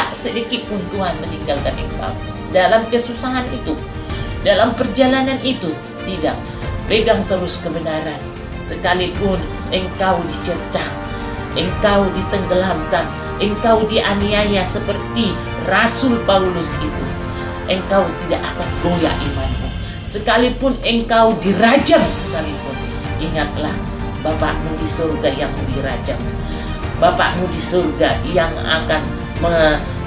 Tak sedikit pun Tuhan meninggalkan engkau. Dalam kesusahan itu, dalam perjalanan itu, tidak. Pegang terus kebenaran. Sekalipun engkau dicerca, engkau ditenggelamkan, engkau dianiaya seperti Rasul Paulus itu, engkau tidak akan goyah imanmu. Sekalipun engkau dirajam sekalipun, ingatlah Bapakmu di surga yang dirajam. Bapakmu di surga yang akan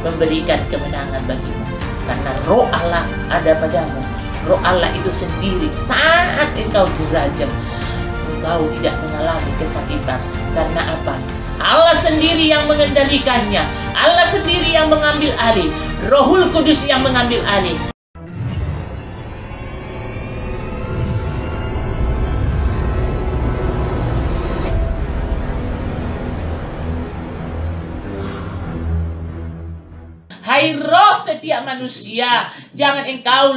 memberikan kemenangan bagimu. Karena Roh Allah ada padamu. Roh Allah itu sendiri saat engkau dirajam, engkau tidak mengalami kesakitan. Karena apa? Allah sendiri yang mengendalikannya. Allah sendiri yang mengambil alih. Rohul Kudus yang mengambil alih. Hai roh setiap manusia, jangan engkau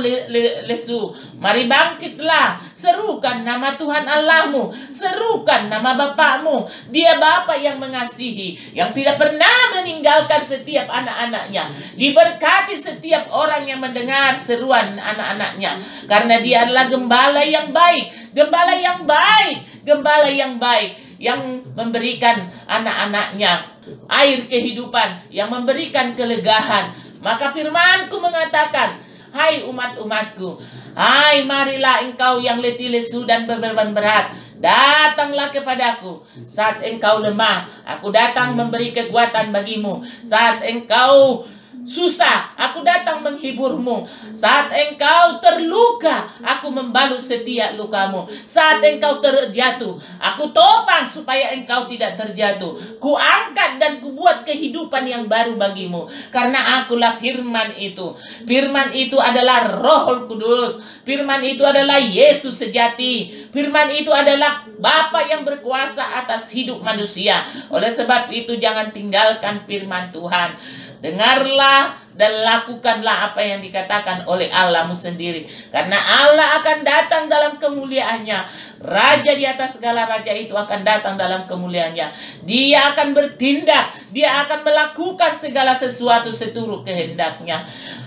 lesu. Mari bangkitlah, serukan nama Tuhan Allahmu, serukan nama Bapakmu. Dia Bapa yang mengasihi, yang tidak pernah meninggalkan setiap anak-anaknya. Diberkati setiap orang yang mendengar seruan anak-anaknya, karena Dia adalah gembala yang baik, gembala yang baik, gembala yang baik, yang memberikan anak-anaknya air kehidupan, yang memberikan kelegahan. Maka firman-Ku mengatakan, hai umat-umatku, hai marilah engkau yang letih lesu dan beban berat, datanglah kepadaku. Saat engkau lemah, aku datang memberi kekuatan bagimu. Saat engkau susah, aku datang menghiburmu. Saat engkau terluka, aku membalut setiap lukamu. Saat engkau terjatuh, aku topang supaya engkau tidak terjatuh. Ku angkat dan ku buat kehidupan yang baru bagimu. Karena akulah firman itu. Firman itu adalah Roh Kudus. Firman itu adalah Yesus sejati. Firman itu adalah Bapa yang berkuasa atas hidup manusia. Oleh sebab itu jangan tinggalkan firman Tuhan. Dengarlah dan lakukanlah apa yang dikatakan oleh Allahmu sendiri. Karena Allah akan datang dalam kemuliaannya. Raja di atas segala raja itu akan datang dalam kemuliaannya. Dia akan bertindak. Dia akan melakukan segala sesuatu seturut kehendaknya.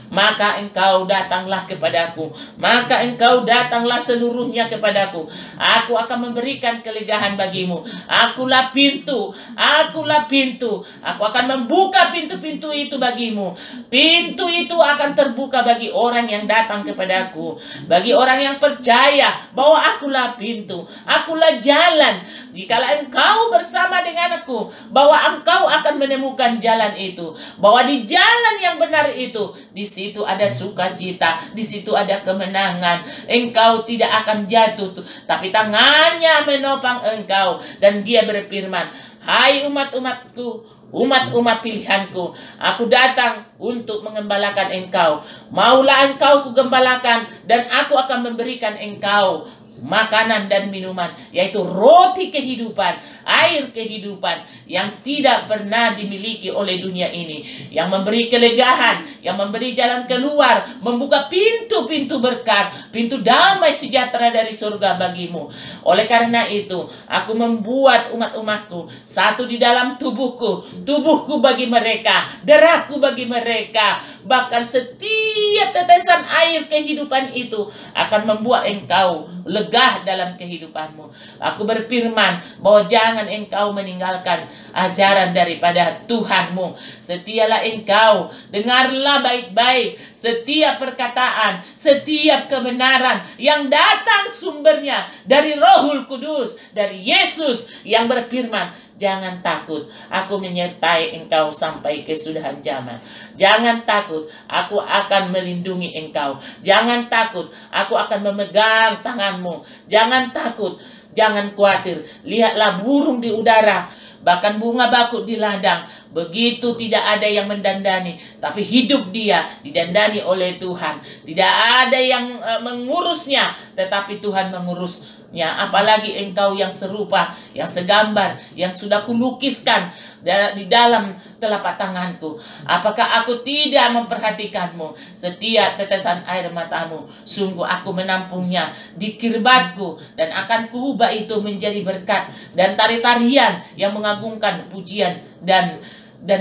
Maka engkau datanglah kepadaku. Maka engkau datanglah seluruhnya kepadaku. Aku akan memberikan kelegahan bagimu. Akulah pintu. Akulah pintu. Aku akan membuka pintu-pintu itu bagimu. Pintu itu akan terbuka bagi orang yang datang kepadaku. Bagi orang yang percaya bahwa akulah pintu. Akulah jalan. Jikalau engkau bersama denganku, bahwa engkau akan menemukan jalan itu. Bahwa di jalan yang benar itu, di situ ada sukacita, di situ ada kemenangan. Engkau tidak akan jatuh, tapi tangannya menopang engkau. Dan Dia berfirman, hai umat-umatku, umat-umat pilihanku, aku datang untuk mengembalakan engkau. Maulah engkau kugembalakan, dan aku akan memberikan engkau makanan dan minuman, yaitu roti kehidupan, air kehidupan yang tidak pernah dimiliki oleh dunia ini, yang memberi kelegahan, yang memberi jalan keluar, membuka pintu-pintu berkat, pintu damai sejahtera dari surga bagimu. Oleh karena itu, aku membuat umat-umatku satu di dalam tubuhku, tubuhku bagi mereka, darahku bagi mereka. Bahkan setiap tetesan air kehidupan itu akan membuat engkau legah dalam kehidupanmu. Aku berfirman bahwa jangan engkau meninggalkan ajaran daripada Tuhanmu. Setialah engkau, dengarlah baik-baik setiap perkataan, setiap kebenaran yang datang sumbernya dari Rohul Kudus, dari Yesus yang berfirman, jangan takut, aku menyertai engkau sampai kesudahan zaman. Jangan takut, aku akan melindungi engkau. Jangan takut, aku akan memegang tanganmu. Jangan takut, jangan khawatir. Lihatlah burung di udara, bahkan bunga bakut di ladang. Begitu tidak ada yang mendandani, tapi hidup dia didandani oleh Tuhan. Tidak ada yang mengurusnya, tetapi Tuhan mengurusnya. Apalagi engkau yang serupa, yang segambar, yang sudah kulukiskan di dalam telapak tanganku. Apakah aku tidak memperhatikanmu? Setiap tetesan air matamu, sungguh aku menampungnya di kirbatku, dan akan kuubah itu menjadi berkat dan tari-tarian yang mengagungkan pujian dan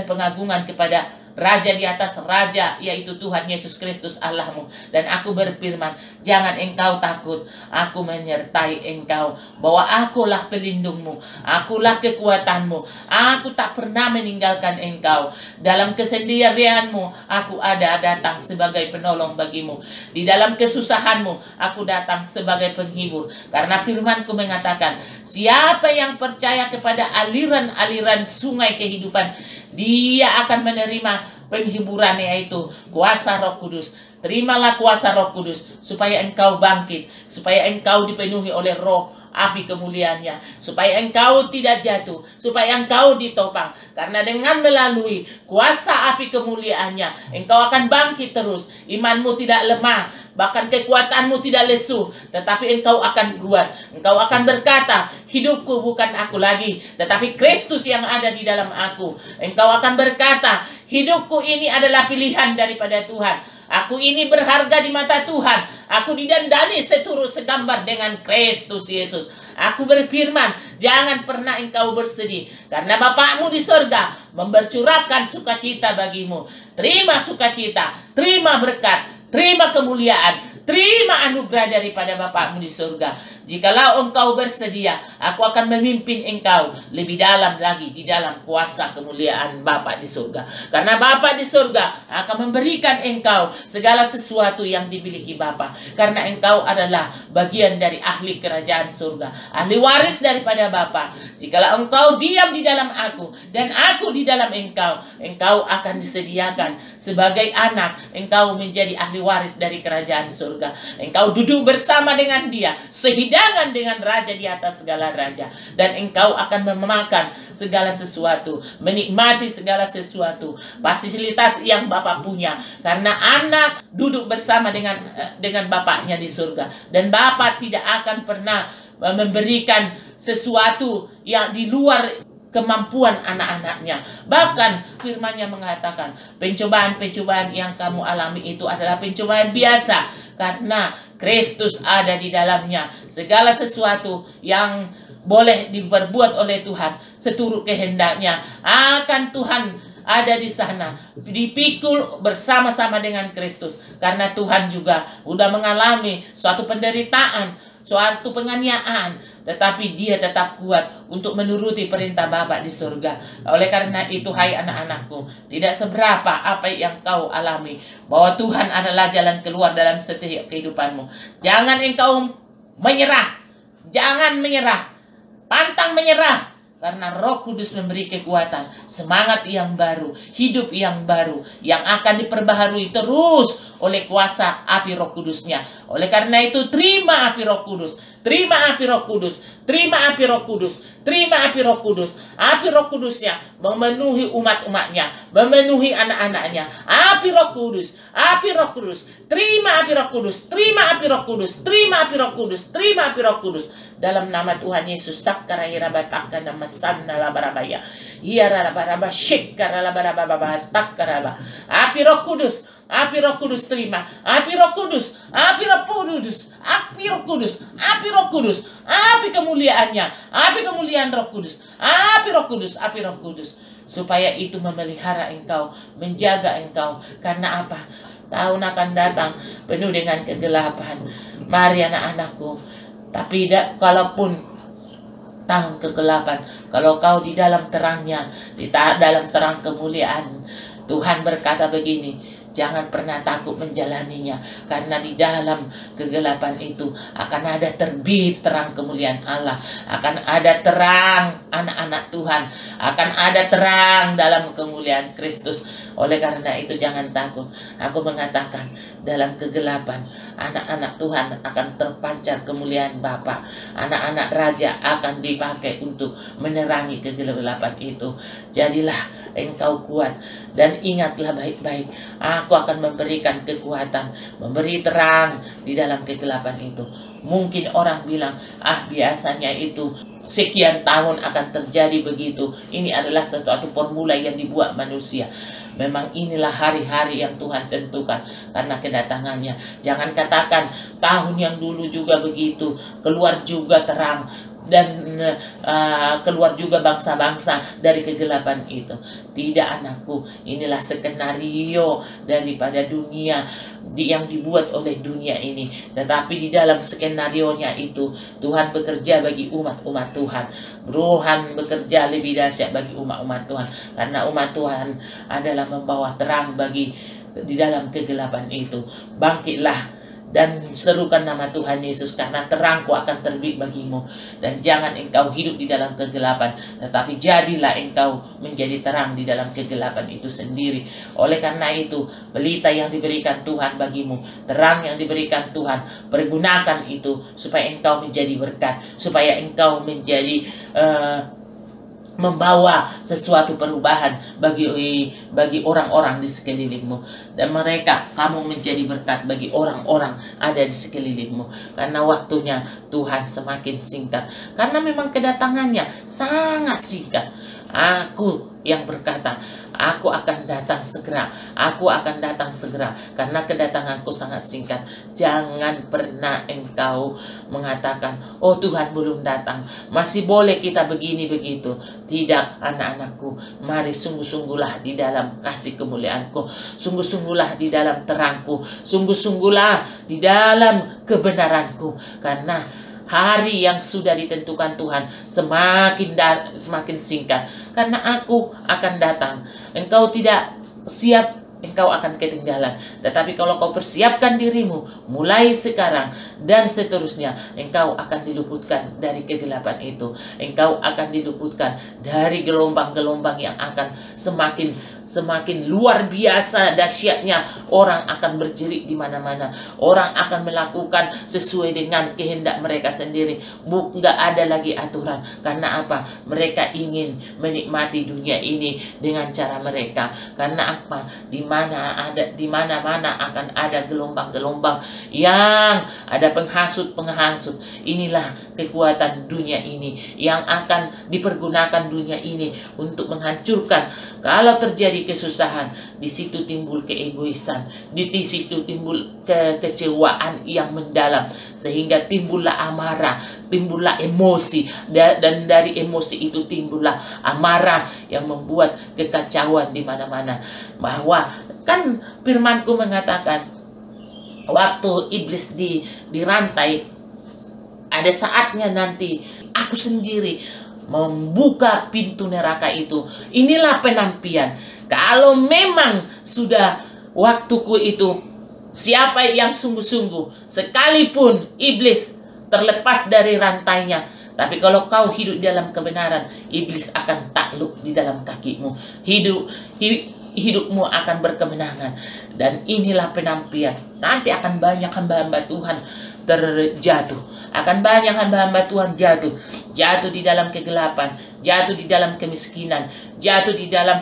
pengagungan kepada raja di atas raja, yaitu Tuhan Yesus Kristus Allahmu. Dan aku berfirman, jangan engkau takut, aku menyertai engkau, bahwa akulah pelindungmu, akulah kekuatanmu, aku tak pernah meninggalkan engkau. Dalam kesendirianmu, aku ada datang sebagai penolong bagimu. Di dalam kesusahanmu, aku datang sebagai penghibur. Karena firman-Ku mengatakan, siapa yang percaya kepada aliran-aliran sungai kehidupan, dia akan menerima penghiburan, yaitu kuasa Roh Kudus. Terimalah kuasa Roh Kudus supaya engkau bangkit, supaya engkau dipenuhi oleh roh api kemuliaannya, supaya engkau tidak jatuh, supaya engkau ditopang. Karena dengan melalui kuasa api kemuliaannya, engkau akan bangkit terus. Imanmu tidak lemah, bahkan kekuatanmu tidak lesu, tetapi engkau akan kuat. Engkau akan berkata, hidupku bukan aku lagi, tetapi Kristus yang ada di dalam aku. Engkau akan berkata, hidupku ini adalah pilihan daripada Tuhan. Aku ini berharga di mata Tuhan. Aku didandani seturut segambar dengan Kristus Yesus. Aku berfirman, jangan pernah engkau bersedih, karena Bapakmu di sorga membercurahkan sukacita bagimu. Terima sukacita, terima berkat, terima kemuliaan, terima anugerah daripada Bapakmu di surga. Jikalau engkau bersedia, aku akan memimpin engkau lebih dalam lagi di dalam kuasa kemuliaan Bapa di surga. Karena Bapa di surga akan memberikan engkau segala sesuatu yang dimiliki Bapa. Karena engkau adalah bagian dari ahli kerajaan surga, ahli waris daripada Bapa. Jikalau engkau diam di dalam aku dan aku di dalam engkau, engkau akan disediakan sebagai anak. Engkau menjadi ahli waris dari kerajaan surga. Engkau duduk bersama dengan Dia, sehidangan dengan raja di atas segala raja, dan engkau akan memakan segala sesuatu, menikmati segala sesuatu, fasilitas yang Bapa punya, karena anak duduk bersama dengan bapaknya di surga. Dan Bapa tidak akan pernah memberikan sesuatu yang di luar kemampuan anak-anaknya. Bahkan firman-Nya mengatakan, pencobaan-pencobaan yang kamu alami itu adalah pencobaan biasa, karena Kristus ada di dalamnya. Segala sesuatu yang boleh diperbuat oleh Tuhan seturut kehendaknya akan Tuhan ada di sana, dipikul bersama-sama dengan Kristus. Karena Tuhan juga sudah mengalami suatu penderitaan, suatu penganiayaan, tetapi Dia tetap kuat untuk menuruti perintah Bapa di surga. Oleh karena itu, hai anak-anakku, tidak seberapa apa yang kau alami, bahwa Tuhan adalah jalan keluar dalam setiap kehidupanmu. Jangan engkau menyerah, jangan menyerah, pantang menyerah. Karena Roh Kudus memberi kekuatan, semangat yang baru, hidup yang baru, yang akan diperbaharui terus oleh kuasa api Roh Kudusnya. Oleh karena itu, terima api Roh Kudus, terima api Roh Kudus, terima api Roh Kudus, terima api Roh Kudus. Api Roh Kudusnya memenuhi umat-umatnya, memenuhi anak-anaknya. Api Roh Kudus, api Roh Kudus, terima api Roh Kudus, terima api Roh Kudus, terima api Roh Kudus, terima api Roh Kudus. Dalam nama Tuhan Yesus, sakaraya rabataka nama sanna labarabaya, hiararabaraba shikkaralabarababa takkaraba. Api Roh Kudus, api Roh Kudus terima, api Roh Kudus, api Roh Kudus, api Roh Kudus, api Roh Kudus, api kemuliaannya, api kemuliaan Roh Kudus, api Roh Kudus, api Roh Kudus, supaya itu memelihara engkau, menjaga engkau. Karena apa? Tahun akan datang penuh dengan kegelapan. Mari anak-anakku, tapi kalaupun tahun kegelapan, kalau kau di dalam terangnya, di dalam terang kemuliaan, Tuhan berkata begini, jangan pernah takut menjalaninya, karena di dalam kegelapan itu akan ada terbit terang kemuliaan Allah, akan ada terang anak-anak Tuhan, akan ada terang dalam kemuliaan Kristus. Oleh karena itu jangan takut. Aku mengatakan, dalam kegelapan anak-anak Tuhan akan terpancar kemuliaan Bapa. Anak-anak raja akan dipakai untuk menerangi kegelapan itu. Jadilah engkau kuat, dan ingatlah baik-baik, aku akan memberikan kekuatan, memberi terang di dalam kegelapan itu. Mungkin orang bilang, biasanya itu sekian tahun akan terjadi begitu. Ini adalah sesuatu formula yang dibuat manusia. Memang inilah hari-hari yang Tuhan tentukan karena kedatangannya. Jangan katakan tahun yang dulu juga begitu, keluar juga terang. dan keluar juga bangsa-bangsa dari kegelapan itu. Tidak, anakku, inilah skenario daripada dunia yang dibuat oleh dunia ini. Tetapi di dalam skenarionya itu, Tuhan bekerja bagi umat-umat Tuhan. Tuhan bekerja lebih dahsyat bagi umat-umat Tuhan, karena umat Tuhan adalah membawa terang bagi di dalam kegelapan itu. Bangkitlah dan serukan nama Tuhan Yesus, karena terangku akan terbit bagimu. Dan jangan engkau hidup di dalam kegelapan, tetapi jadilah engkau menjadi terang di dalam kegelapan itu sendiri. Oleh karena itu, pelita yang diberikan Tuhan bagimu, terang yang diberikan Tuhan, pergunakan itu supaya engkau menjadi berkat, supaya engkau menjadi membawa sesuatu perubahan bagi orang-orang di sekelilingmu, dan kamu menjadi berkat bagi orang-orang ada di sekelilingmu, karena waktunya Tuhan semakin singkat, karena memang kedatangannya sangat singkat. Aku yang berkata, aku akan datang segera, aku akan datang segera, karena kedatanganku sangat singkat. Jangan pernah engkau mengatakan, oh Tuhan belum datang, masih boleh kita begini begitu. Tidak, anak-anakku, mari sungguh-sungguhlah di dalam kasih kemuliaanku, sungguh-sungguhlah di dalam terangku, sungguh-sungguhlah di dalam kebenaranku, karena hari yang sudah ditentukan Tuhan semakin singkat, karena aku akan datang. Engkau tidak siap, engkau akan ketinggalan. Tetapi kalau kau persiapkan dirimu mulai sekarang dan seterusnya, engkau akan diluputkan dari kegelapan itu. Engkau akan diluputkan dari gelombang-gelombang yang akan semakin luar biasa dahsyatnya. Orang akan berjerit di mana-mana. Orang akan melakukan sesuai dengan kehendak mereka sendiri. Nggak ada lagi aturan. Karena apa? Mereka ingin menikmati dunia ini dengan cara mereka. Karena apa? Di mana-mana akan ada gelombang-gelombang yang ada penghasut-penghasut. Inilah kekuatan dunia ini yang akan dipergunakan dunia ini untuk menghancurkan. Kalau terjadi kesusahan, di situ timbul keegoisan, di situ timbul kekecewaan yang mendalam, sehingga timbullah amarah, timbullah emosi, dan dari emosi itu timbullah amarah yang membuat kekacauan di mana-mana. Bahwa kan firmanku mengatakan, waktu iblis dirantai, ada saatnya nanti aku sendiri membuka pintu neraka itu. Inilah penampian. Kalau memang sudah waktuku itu, siapa yang sungguh-sungguh, sekalipun iblis terlepas dari rantainya, tapi kalau kau hidup dalam kebenaran, iblis akan takluk di dalam kakimu. Hidupmu akan berkemenangan. Dan inilah penampian. Nanti akan banyak hamba-hamba Tuhan terjatuh. Akan banyak hamba-hamba Tuhan jatuh di dalam kegelapan, jatuh di dalam kemiskinan, jatuh di dalam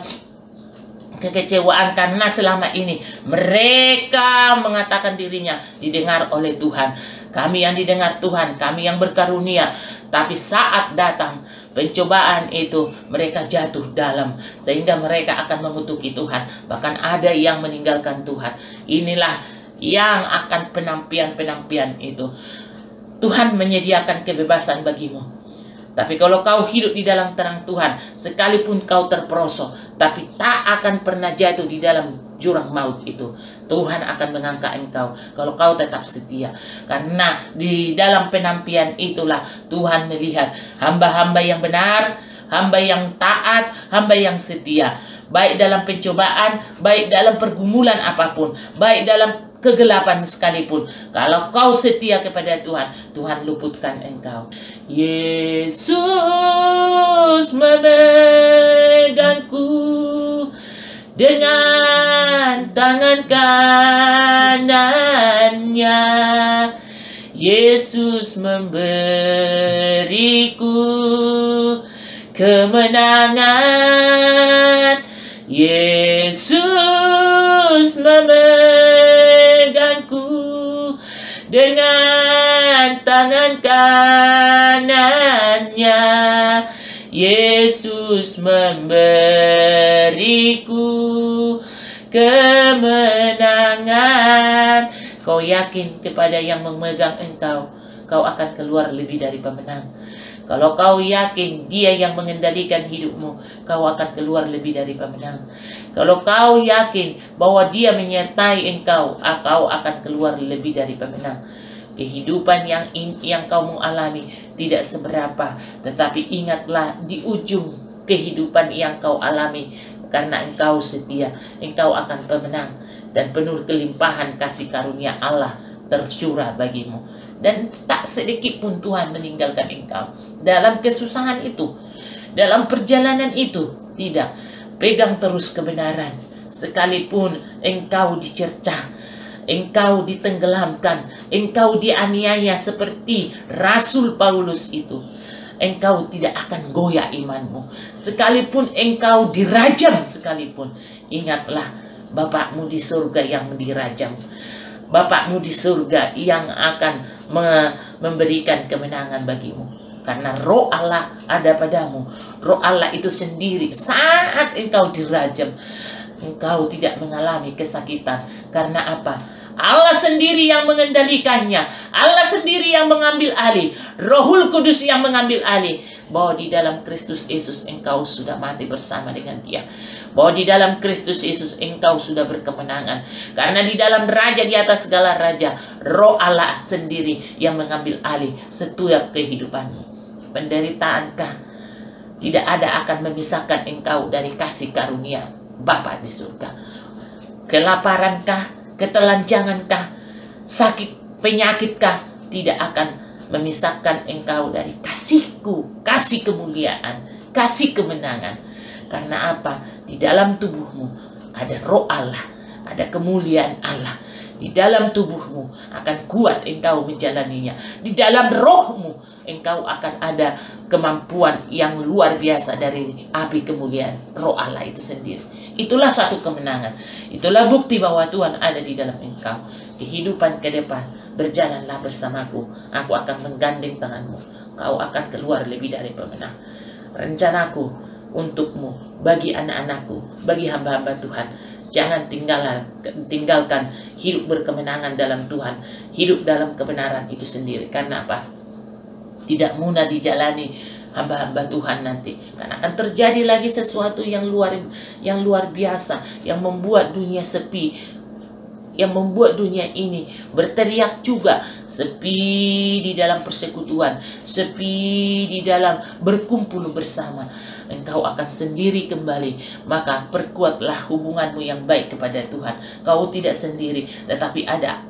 kekecewaan, karena selama ini mereka mengatakan dirinya didengar oleh Tuhan. Kami yang didengar Tuhan, kami yang berkarunia. Tapi saat datang pencobaan itu, mereka jatuh dalam, sehingga mereka akan mengutuki Tuhan. Bahkan ada yang meninggalkan Tuhan. Inilah yang akan penampian-penampian itu. Tuhan menyediakan kebebasan bagimu. Tapi kalau kau hidup di dalam terang Tuhan, sekalipun kau terperosok, tapi tak akan pernah jatuh di dalam jurang maut itu. Tuhan akan mengangkat engkau kalau kau tetap setia. Karena di dalam penampian itulah Tuhan melihat hamba-hamba yang benar, hamba yang taat, hamba yang setia. Baik dalam pencobaan, baik dalam pergumulan apapun, baik dalam kegelapan sekalipun, kalau kau setia kepada Tuhan, Tuhan luputkan engkau. Yesus memegangku dengan tangan kanannya. Yesus memberiku kemenangan. Yesus memegangku dengan tangan kanannya. Yesus memberiku kemenangan. Kau yakin kepada yang memegang engkau, kau akan keluar lebih dari pemenang. Kalau kau yakin Dia yang mengendalikan hidupmu, kau akan keluar lebih dari pemenang. Kalau kau yakin bahwa Dia menyertai engkau, kau akan keluar lebih dari pemenang. Kehidupan yang kau alami tidak seberapa, tetapi ingatlah di ujung kehidupan yang kau alami, karena engkau setia, engkau akan pemenang, dan penuh kelimpahan kasih karunia Allah tercurah bagimu. Dan tak sedikit pun Tuhan meninggalkan engkau dalam kesusahan itu, dalam perjalanan itu. Tidak, pegang terus kebenaran. Sekalipun engkau dicercah, engkau ditenggelamkan, engkau dianiaya seperti Rasul Paulus itu, engkau tidak akan goyah imanmu. Sekalipun engkau dirajam sekalipun, ingatlah Bapakmu di surga yang dirajam. Bapakmu di surga yang akan memberikan kemenangan bagimu. Karena Roh Allah ada padamu. Roh Allah itu sendiri saat engkau dirajam, engkau tidak mengalami kesakitan. Karena apa? Allah sendiri yang mengendalikannya. Allah sendiri yang mengambil alih. Rohul Kudus yang mengambil alih. Bahwa di dalam Kristus Yesus engkau sudah mati bersama dengan Dia. Bahwa di dalam Kristus Yesus engkau sudah berkemenangan. Karena di dalam Raja di atas segala raja, Roh Allah sendiri yang mengambil alih setiap kehidupanmu. Penderitaankah? Tidak ada akan memisahkan engkau dari kasih karunia Bapa di surga. Kelaparankah? Ketelanjangankah? Sakit, penyakitkah? Tidak akan memisahkan engkau dari kasihku, kasih kemuliaan, kasih kemenangan. Karena apa? Di dalam tubuhmu ada Roh Allah, ada kemuliaan Allah. Di dalam tubuhmu akan kuat engkau menjalaninya. Di dalam rohmu engkau akan ada kemampuan yang luar biasa dari api kemuliaan Roh Allah itu sendiri. Itulah suatu kemenangan. Itulah bukti bahwa Tuhan ada di dalam engkau. Kehidupan ke depan, berjalanlah bersamaku. Aku akan menggandeng tanganmu. Kau akan keluar lebih dari pemenang. Rencanaku untukmu, bagi anak-anakku, bagi hamba-hamba Tuhan. Jangan tinggalkan hidup berkemenangan dalam Tuhan. Hidup dalam kebenaran itu sendiri. Karena apa? Tidak mudah dijalani hamba-hamba Tuhan nanti, karena akan terjadi lagi sesuatu yang luar biasa, yang membuat dunia sepi, yang membuat dunia ini berteriak juga. Sepi di dalam persekutuan, sepi di dalam berkumpul bersama. Engkau akan sendiri kembali. Maka perkuatlah hubunganmu yang baik kepada Tuhan. Kau tidak sendiri, tetapi ada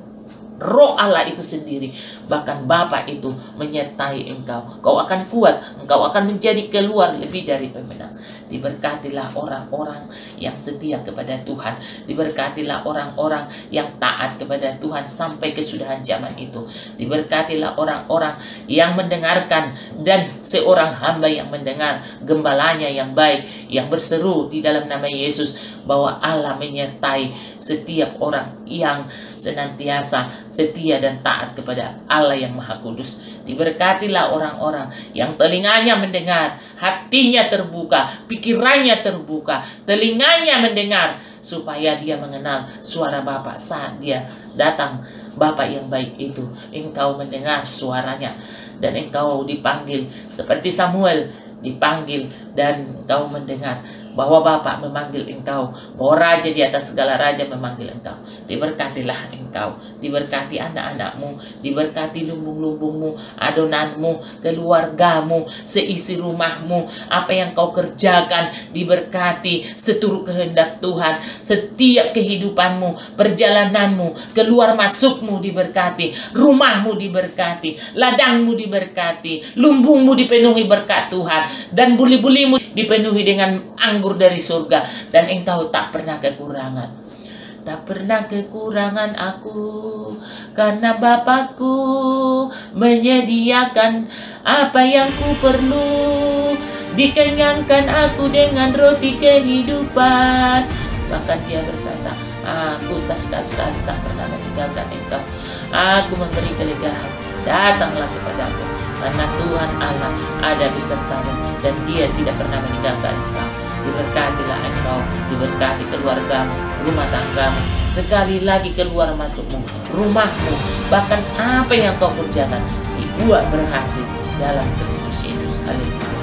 Roh Allah itu sendiri, bahkan Bapa itu menyertai engkau. Kau akan kuat, engkau akan menjadi keluar lebih dari pemenang. Diberkatilah orang-orang yang setia kepada Tuhan. Diberkatilah orang-orang yang taat kepada Tuhan sampai kesudahan zaman itu. Diberkatilah orang-orang yang mendengarkan, dan seorang hamba yang mendengar gembalanya yang baik, yang berseru di dalam nama Yesus, bahwa Allah menyertai setiap orang yang senantiasa setia dan taat kepada Allah yang Maha Kudus. Diberkatilah orang-orang yang telinganya mendengar, hatinya terbuka, pikirannya terbuka, telinganya mendengar, supaya dia mengenal suara Bapa saat dia datang. Bapa yang baik itu, engkau mendengar suaranya, dan engkau dipanggil seperti Samuel dipanggil, dan engkau mendengar bahwa Bapa memanggil engkau, bahwa Raja di atas segala raja memanggil engkau. Diberkatilah engkau, diberkati anak-anakmu, diberkati lumbung-lumbungmu, adonanmu, keluargamu, seisi rumahmu, apa yang kau kerjakan diberkati seturut kehendak Tuhan. Setiap kehidupanmu, perjalananmu, keluar masukmu diberkati, rumahmu diberkati, ladangmu diberkati, lumbungmu dipenuhi berkat Tuhan, dan buli-bulimu dipenuhi dengan anggur dari surga, dan engkau tak pernah kekurangan. Tak pernah kekurangan aku, karena Bapakku menyediakan apa yang ku perlu. Dikenyangkan aku dengan roti kehidupan. Bahkan dia berkata, aku tak sekali tak pernah meninggalkan engkau. Aku memberi kelegaan, datanglah kepadaku, karena Tuhan Allah ada besertamu, dan dia tidak pernah meninggalkan engkau. Diberkatilah engkau, diberkati keluargamu, rumah tanggamu, sekali lagi keluar masukmu, rumahmu, bahkan apa yang kau kerjakan dibuat berhasil, dalam Kristus Yesus. Haleluya.